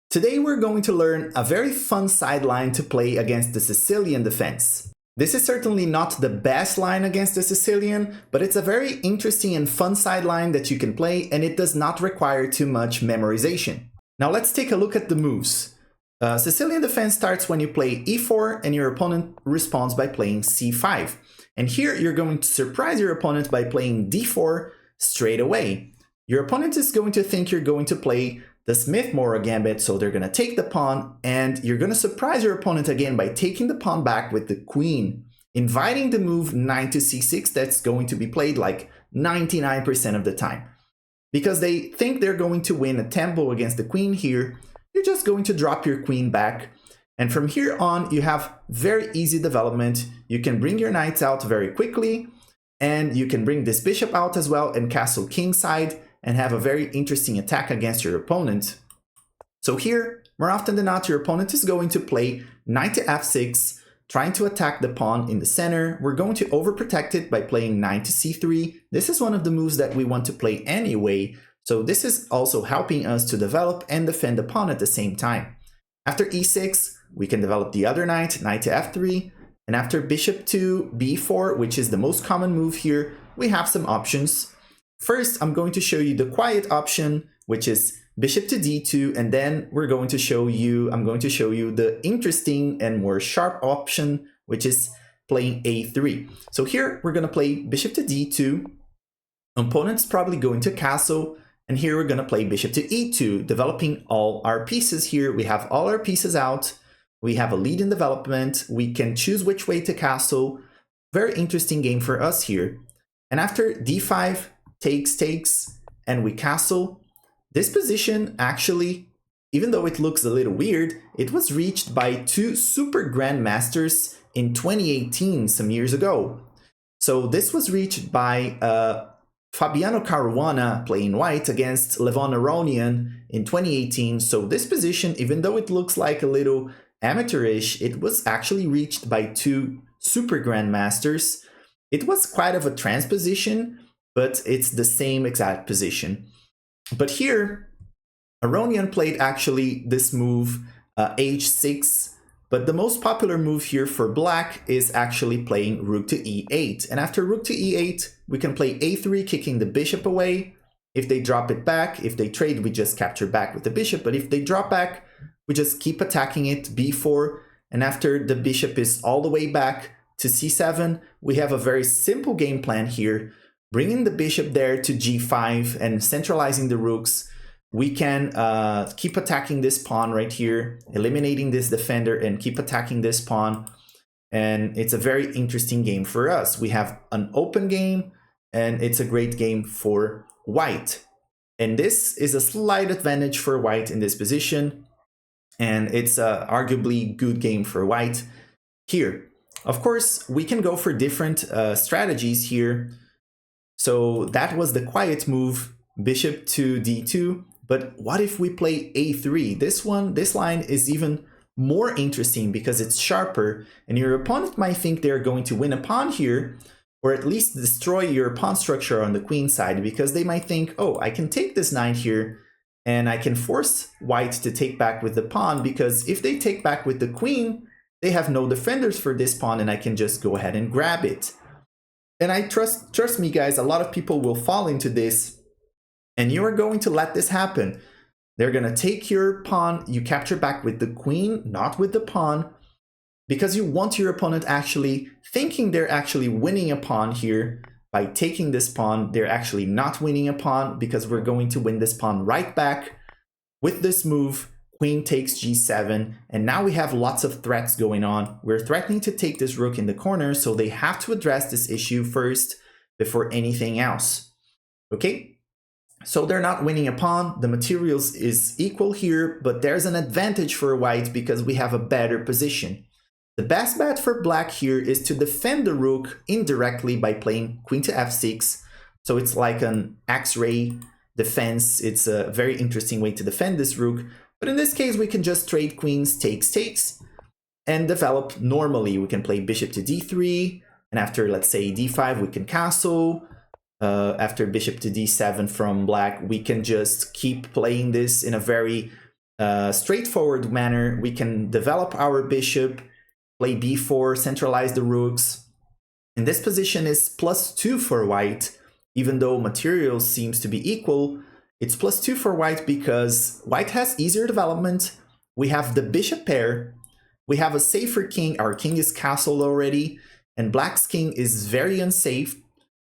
Today we're going to learn a very fun sideline to play against the Sicilian defense. This is certainly not the best line against the Sicilian, but it's a very interesting and fun sideline that you can play, and it does not require too much memorization. Now let's take a look at the moves. Sicilian defense starts when you play e4 and your opponent responds by playing c5. And here you're going to surprise your opponent by playing d4 straight away. Your opponent is going to think you're going to play the Smith-Morra gambit, so they're going to take the pawn, and you're going to surprise your opponent again by taking the pawn back with the queen, inviting the move knight to c6 that's going to be played like 99% of the time. Because they think they're going to win a tempo against the queen here, you're just going to drop your queen back, and from here on you have very easy development. You can bring your knights out very quickly, and you can bring this bishop out as well and castle kingside, and have a very interesting attack against your opponent. So here, more often than not, your opponent is going to play knight to f6, trying to attack the pawn in the center. We're going to overprotect it by playing knight to c3. This is one of the moves that we want to play anyway, so this is also helping us to develop and defend the pawn at the same time. After e6, we can develop the other knight, knight to f3, and after bishop to b4, which is the most common move here, we have some options. First, I'm going to show you the quiet option, which is bishop to d2, and then I'm going to show you the interesting and more sharp option, which is playing a3. So here we're going to play bishop to d2. Opponent's probably going to castle, and here we're going to play bishop to e2, developing all our pieces here. We have all our pieces out. We have a lead in development. We can choose which way to castle. Very interesting game for us here. And after d5, takes, and we castle. This position actually, even though it looks a little weird, it was reached by two super grandmasters in 2018, some years ago. So this was reached by Fabiano Caruana playing white against Levon Aronian in 2018. So this position, even though it looks like a little amateurish, it was actually reached by two super grandmasters. It was quite of a transposition, but it's the same exact position. But here, Aronian played actually this move, h6, but the most popular move here for black is actually playing rook to e8. And after rook to e8, we can play a3, kicking the bishop away. If they drop it back, if they trade, we just capture back with the bishop, but if they drop back, we just keep attacking it, b4, and after the bishop is all the way back to c7, we have a very simple game plan here. Bringing the bishop there to g5 and centralizing the rooks, we can keep attacking this pawn right here, eliminating this defender and keep attacking this pawn. And it's a very interesting game for us. We have an open game, and it's a great game for white. And this is a slight advantage for white in this position, and it's a arguably good game for white here. Of course, we can go for different strategies here. So that was the quiet move, bishop to d2, but what if we play a3? This line is even more interesting because it's sharper, and your opponent might think they're going to win a pawn here, or at least destroy your pawn structure on the queen side, because they might think, oh, I can take this knight here, and I can force white to take back with the pawn, because if they take back with the queen, they have no defenders for this pawn, and I can just go ahead and grab it. And I trust me guys, a lot of people will fall into this, and you are going to let this happen. They're going to take your pawn, you capture back with the queen, not with the pawn, because you want your opponent actually thinking they're actually winning a pawn here. By taking this pawn, they're actually not winning a pawn, because we're going to win this pawn right back with this move. Queen takes g7, and now we have lots of threats going on. We're threatening to take this rook in the corner, so they have to address this issue first before anything else. Okay, so they're not winning a pawn. The materials is equal here, but there's an advantage for white because we have a better position. The best bet for black here is to defend the rook indirectly by playing queen to f6. So it's like an X-ray defense. It's a very interesting way to defend this rook. But in this case, we can just trade queens, takes, and develop normally. We can play bishop to d3, and after, let's say, d5, we can castle. After bishop to d7 from black, we can just keep playing this in a very straightforward manner, we can develop our bishop, play b4, centralize the rooks. And this position is +2 for white, even though material seems to be equal. It's +2 for white because white has easier development. We have the bishop pair. We have a safer king. Our king is castled already, and black's king is very unsafe.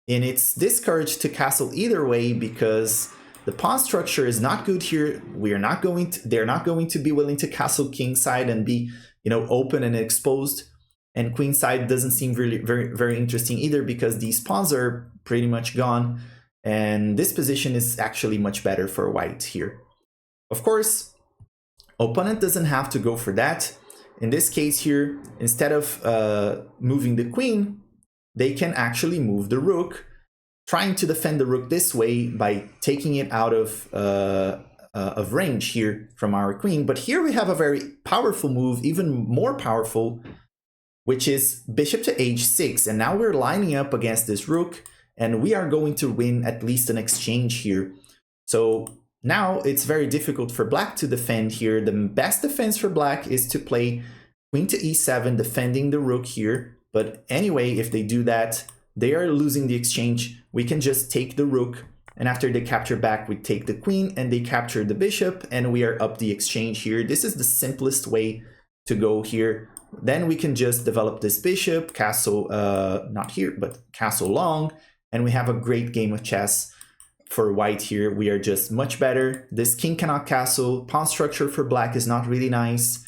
And it's discouraged to castle either way because the pawn structure is not good here. They're not going to be willing to castle king side and be, open and exposed. And queen side doesn't seem really very interesting either because these pawns are pretty much gone. And this position is actually much better for white here. Of course, opponent doesn't have to go for that. In this case here, instead of moving the queen, they can actually move the rook, trying to defend the rook this way by taking it out of range here from our queen. But here we have a very powerful move, even more powerful, which is bishop to h6. And now we're lining up against this rook, and we are going to win at least an exchange here. So now it's very difficult for black to defend here. The best defense for black is to play queen to e7, defending the rook here. But anyway, if they do that, they are losing the exchange. We can just take the rook, and after they capture back, we take the queen, and they capture the bishop, and we are up the exchange here. This is the simplest way to go here. Then we can just develop this bishop, castle, not here, but castle long, and we have a great game of chess for white here. We are just much better. This king cannot castle. Pawn structure for black is not really nice.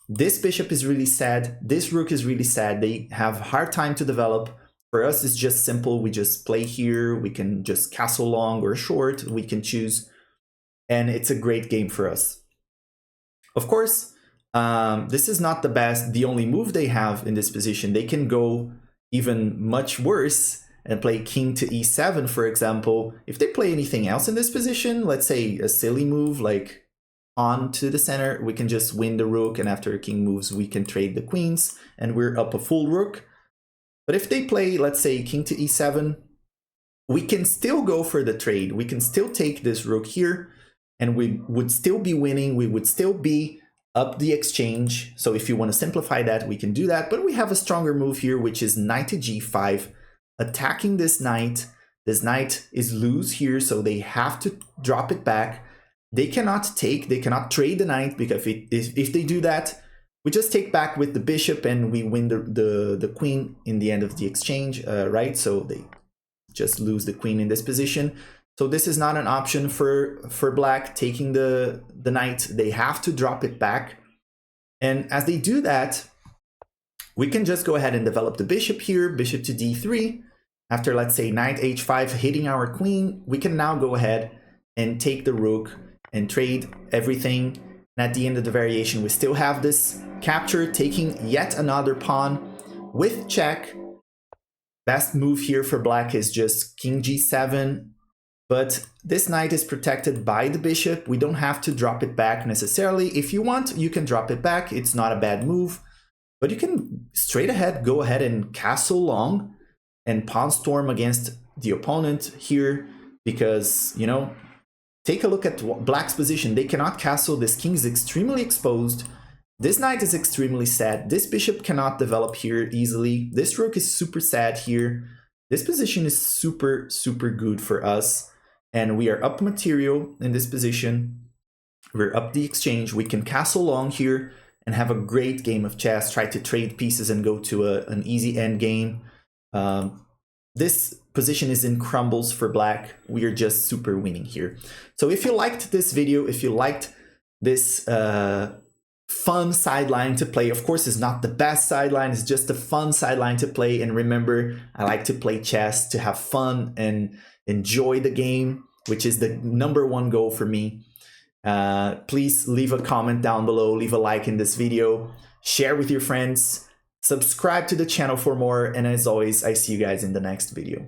This bishop is really sad. This rook is really sad. They have a hard time to develop. For us, it's just simple. We just play here. We can just castle long or short. We can choose. And it's a great game for us. Of course, this is not the only move they have in this position. They can go even much worse and play king to e7, for example. If they play anything else in this position, let's say a silly move like pawn to the center, we can just win the rook, and after king moves, we can trade the queens, and we're up a full rook. But if they play, let's say, king to e7, we can still go for the trade. We can still take this rook here, and we would still be winning. We would still be up the exchange. So if you want to simplify that, we can do that. But we have a stronger move here, which is knight to g5, attacking this knight. This knight is loose here, so they have to drop it back. They cannot trade the knight, because if they do that, we just take back with the bishop and we win the queen in the end of the exchange, right? So they just lose the queen in this position. So this is not an option for black, taking the knight. They have to drop it back. And as they do that, we can just go ahead and develop the bishop here, bishop to d3. After, let's say, knight h5 hitting our queen, we can now go ahead and take the rook and trade everything. And at the end of the variation, we still have this capture, taking yet another pawn with check. Best move here for black is just king g7. But this knight is protected by the bishop. We don't have to drop it back necessarily. If you want, you can drop it back. It's not a bad move. But you can straight ahead go ahead and castle long and pawn storm against the opponent here, because, take a look at black's position. They cannot castle. This king is extremely exposed. This knight is extremely sad. This bishop cannot develop here easily. This rook is super sad here. This position is super, super good for us. And we are up material in this position. We're up the exchange. We can castle long here and have a great game of chess, try to trade pieces and go to an easy end game. This position is in crumbles for black. We are just super winning here. So if you liked this video, if you liked this fun sideline to play, of course it's not the best sideline, it's just a fun sideline to play. And remember, I like to play chess to have fun and enjoy the game, which is the #1 goal for me. Please leave a comment down below, leave a like in this video, share with your friends, subscribe to the channel for more, and as always, I see you guys in the next video.